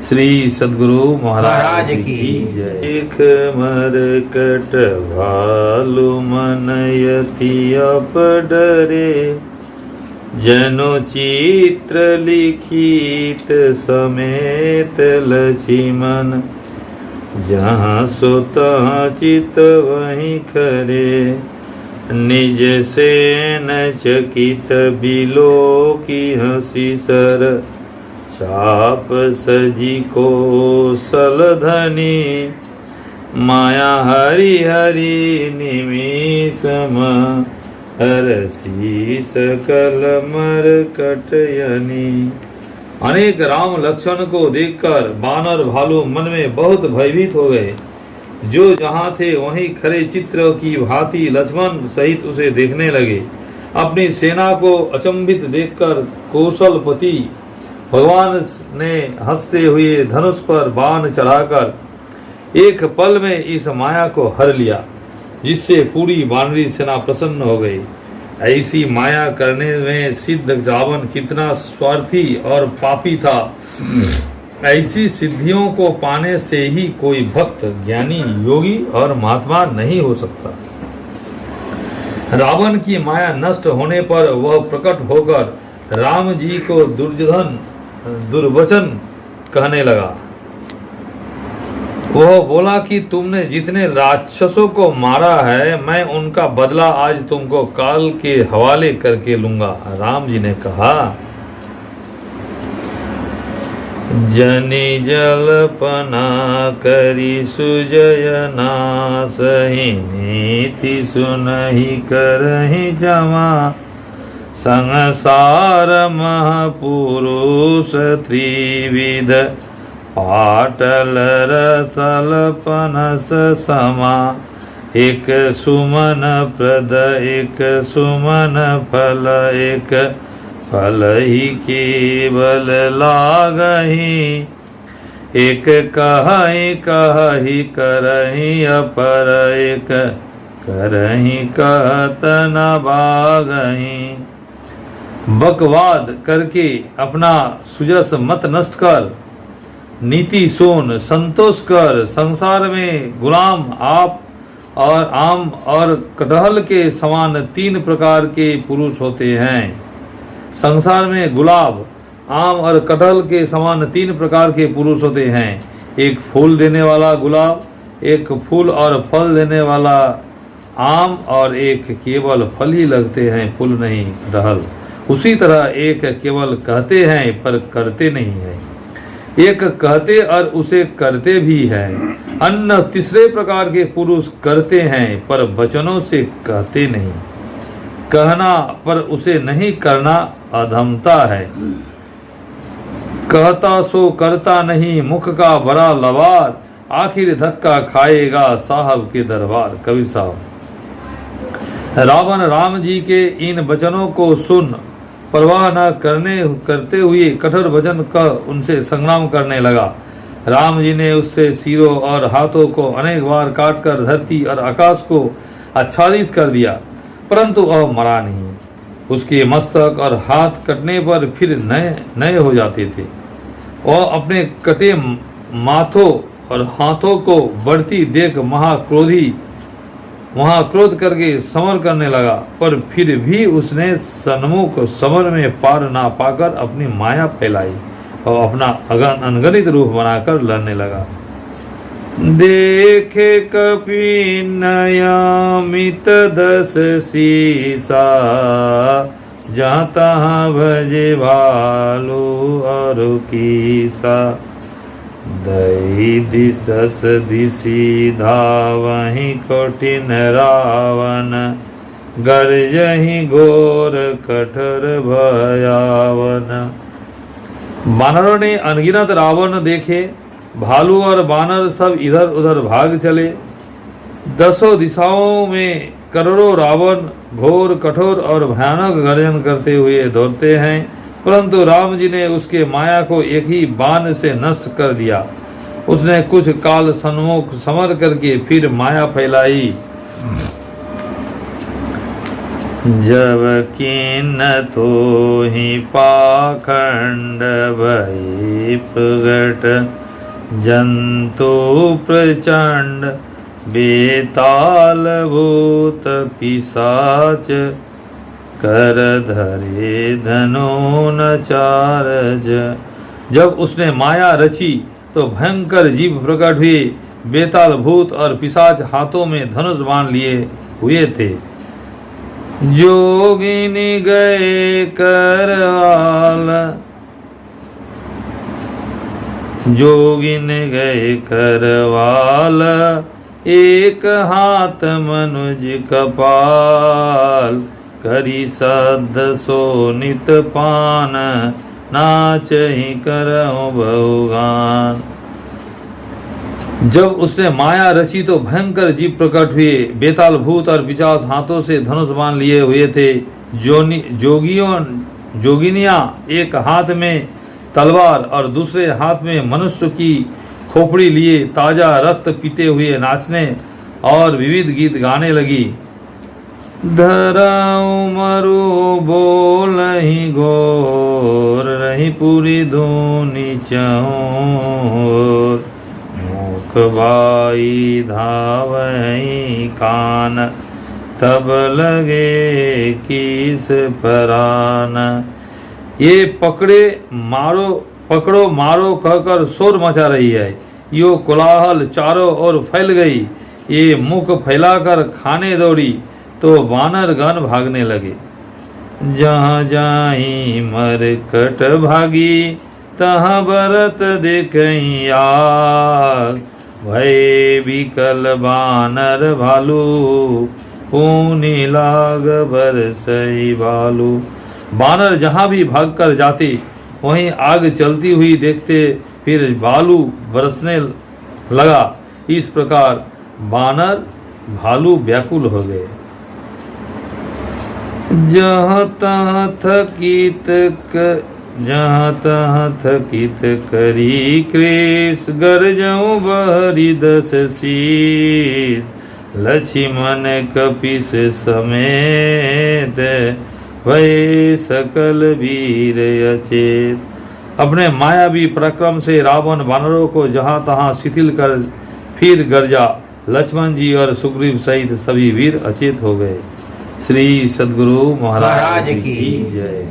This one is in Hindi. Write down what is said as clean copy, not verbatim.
श्री सद्गुरु महाराज की जय। एक मरकट भालू मनयति अपडरे, जनो चित्र लिखित समेत लक्ष्मण, जहाँ सो तहाँ चित वहीं करे, निज से न चकित बिलो की हंसी सर, चाप सजी को सलधनी, माया हरि हरि निमिषम, हरसी सकल मरकटयनी। अनेक राम लक्ष्मण को देखकर बानर भालू मन में बहुत भयभीत हो गए। जो जहाँ थे वहीं खरे चित्र की भांति लक्ष्मण सहित उसे देखने लगे। अपनी सेना को अचंभित देखकर कौशलपति भगवान ने हंसते हुए धनुष पर बाण चढ़ाकर एक पल में इस माया को हर लिया, जिससे पूरी वानरी सेना प्रसन्न हो गई। ऐसी माया करने में सिद्ध रावण कितना स्वार्थी और पापी था। ऐसी सिद्धियों को पाने से ही कोई भक्त, ज्ञानी, योगी और महात्मा नहीं हो सकता। रावण की माया नष्ट होने पर वह प्रकट होकर राम जी को दुर्वचन कहने लगा। वह बोला कि तुमने जितने राक्षसों को मारा है, मैं उनका बदला आज तुमको काल के हवाले करके लूंगा। राम जी ने कहा, जनि जल्पना करी सुजयना, सही नीति सुनहि करहि क्षमा, संसार महापुरुष त्रिविध, पाटल रसल पनस समा, एक सुमन प्रद एक सुमन फल, एक फल ही केवल लागही, एक कही करही अपर, एक करही कहत न भागही। बकवाद करके अपना सुजस मत नष्ट कर, नीति सुन, संतोष कर। संसार में गुलाम आप और आम और कटहल के समान तीन प्रकार के पुरुष होते हैं। संसार में गुलाब, आम और कटहल के समान तीन प्रकार के पुरुष होते हैं। एक फूल देने वाला गुलाब, एक फूल और फल देने वाला आम, और एक केवल फल ही लगते हैं, फूल नहीं, कटहल। उसी तरह एक केवल कहते हैं पर करते नहीं हैं, एक कहते और उसे करते भी हैं। अन्य तीसरे प्रकार के पुरुष करते हैं पर वचनों से कहते नहीं। कहना पर उसे नहीं करना अधमता है। कहता सो करता नहीं, मुख का बड़ा लवार, आखिर धक्का खाएगा साहब के दरबार। कबीर साहब। रावण राम जी के इन वचनों को सुन परवाह न करते हुए कठोर वचन कह उनसे संग्राम करने लगा। राम जी ने उससे सिरों और हाथों को अनेक बार काटकर धरती और आकाश को आच्छादित कर दिया, परंतु वह मरा नहीं। उसके मस्तक और हाथ कटने पर फिर नए हो जाते थे। वह अपने कटे माथों और हाथों को बढ़ती देख महाक्रोध करके समर करने लगा, पर फिर भी उसने सन्मुख समर में पार ना पाकर अपनी माया फैलाई और अपना अनगणित रूप बनाकर लड़ने लगा। देखे कपि नयामित दस सीसा, जहाँ तहाँ भजे भालू और कीसा, दई दस दिशी धावहि कठिन रावण, गर्जहि घोर कठोर भयावन। बानरों ने अनगिनत रावण देखे। भालू और बानर सब इधर उधर भाग चले। दसों दिशाओं में करोड़ों रावण घोर कठोर और भयानक गर्जन करते हुए दौड़ते हैं, परंतु राम जी ने उसके माया को एक ही बाण से नष्ट कर दिया। उसने कुछ काल सन्मुख समर करके फिर माया फैलाई। जब किन्न तो ही पाखंड भई प्रगट जंतु प्रचंड बेताल भूत पिशाच कर धरे धनुन चारज। जब उसने माया रची तो भयंकर जीव प्रकट हुए, बेताल भूत और पिशाच हाथों में धनुष बाण लिए हुए थे। जोगिनी गए करवाल, जोगिन गए करवाल, एक हाथ मनुज कपाल, करी सद सो नित पान, नाच ही करऊं बहुगान। जब उसने माया रची तो भयंकर जीव प्रकट हुए, बेताल भूत और पिशाच हाथों से धनुष बाण लिए हुए थे। जोगिनियां एक हाथ में तलवार और दूसरे हाथ में मनुष्य की खोपड़ी लिए ताजा रक्त पीते हुए नाचने और विविध गीत गाने लगी। धराऊं मरु बोल ही घोर, रही पूरी धूनी चहोर, मुख बाई धावई कान, तब लगे किस परान। ये पकड़ो मारो कहकर शोर मचा रही है, यो कोलाहल चारों ओर फैल गई। ये मुख फैलाकर खाने दौड़ी तो वानर गण भागने लगे। जहाँ जाई मरकट भागी, तहाँ भरत देखई आग, भय विकल बानर भालू, पूनी लाग बरसई भालू। बानर जहाँ भी भागकर जाते वहीं आग चलती हुई देखते, फिर भालू बरसने लगा। इस प्रकार बानर भालू व्याकुल हो गए। जहाँ तहाँ थकित करी क्रेस, गरजऊं बहरी 10 शीस, लक्ष्मण कपिस समेत, भय सकल वीर अचेत। अपने मायावी पराक्रम से रावण वानरों को जहाँ तहाँ शिथिल कर फिर गरजा। लक्ष्मण जी और सुग्रीव सहित सभी वीर अचेत हो गए। श्री सद्गुरु महाराज की जय।